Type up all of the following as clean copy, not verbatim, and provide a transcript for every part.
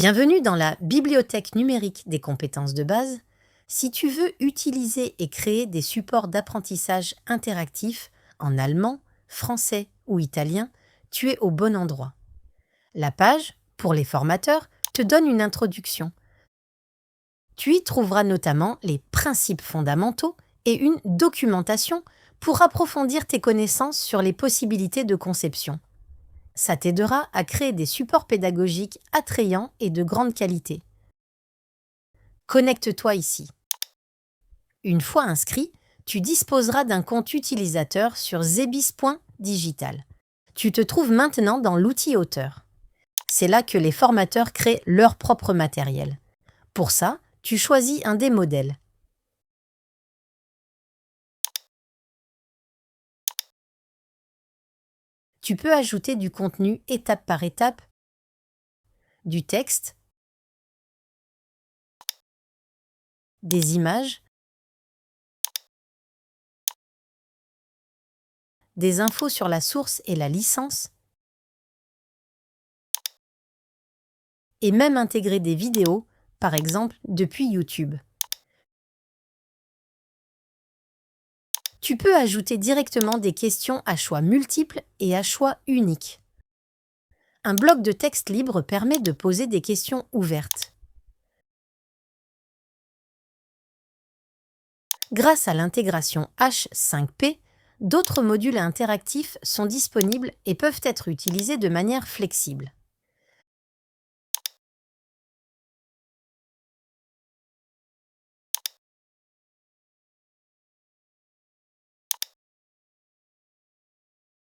Bienvenue dans la bibliothèque numérique des compétences de base. Si tu veux utiliser et créer des supports d'apprentissage interactifs en allemand, français ou italien, tu es au bon endroit. La page, pour les formateurs, te donne une introduction. Tu y trouveras notamment les principes fondamentaux et une documentation pour approfondir tes connaissances sur les possibilités de conception. Ça t'aidera à créer des supports pédagogiques attrayants et de grande qualité. Connecte-toi ici. Une fois inscrit, tu disposeras d'un compte utilisateur sur zebis.digital. Tu te trouves maintenant dans l'outil auteur. C'est là que les formateurs créent leur propre matériel. Pour ça, tu choisis un des modèles. Tu peux ajouter du contenu étape par étape, du texte, des images, des infos sur la source et la licence, et même intégrer des vidéos, par exemple depuis YouTube. Tu peux ajouter directement des questions à choix multiples et à choix uniques. Un bloc de texte libre permet de poser des questions ouvertes. Grâce à l'intégration H5P, d'autres modules interactifs sont disponibles et peuvent être utilisés de manière flexible.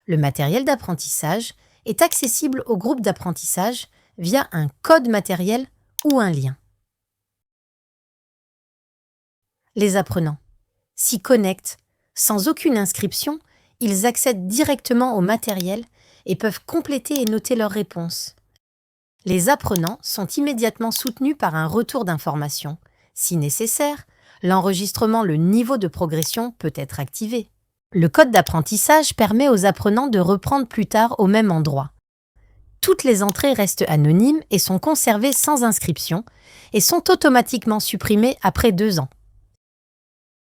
Le matériel d'apprentissage est accessible au groupe d'apprentissage via un code matériel ou un lien. Les apprenants s'y connectent sans aucune inscription, ils accèdent directement au matériel et peuvent compléter et noter leurs réponses. Les apprenants sont immédiatement soutenus par un retour d'information. Si nécessaire, l'enregistrement, le niveau de progression peut être activé. Le code d'apprentissage permet aux apprenants de reprendre plus tard au même endroit. Toutes les entrées restent anonymes et sont conservées sans inscription et sont automatiquement supprimées après 2 ans.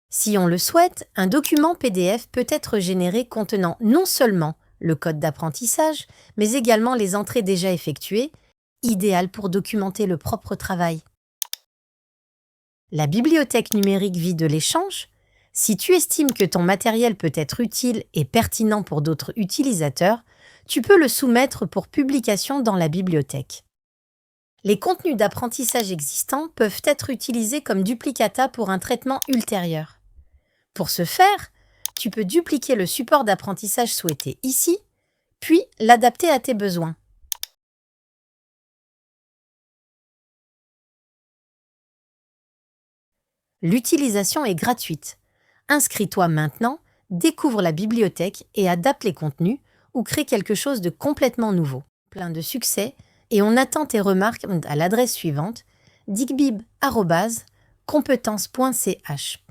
Si on le souhaite, un document PDF peut être généré contenant non seulement le code d'apprentissage, mais également les entrées déjà effectuées, idéal pour documenter le propre travail. La bibliothèque numérique vit de l'échange. Si tu estimes que ton matériel peut être utile et pertinent pour d'autres utilisateurs, tu peux le soumettre pour publication dans la bibliothèque. Les contenus d'apprentissage existants peuvent être utilisés comme duplicata pour un traitement ultérieur. Pour ce faire, tu peux dupliquer le support d'apprentissage souhaité ici, puis l'adapter à tes besoins. L'utilisation est gratuite. Inscris-toi maintenant, découvre la bibliothèque et adapte les contenus ou crée quelque chose de complètement nouveau. Plein de succès et on attend tes remarques à l'adresse suivante digbib@competence.ch.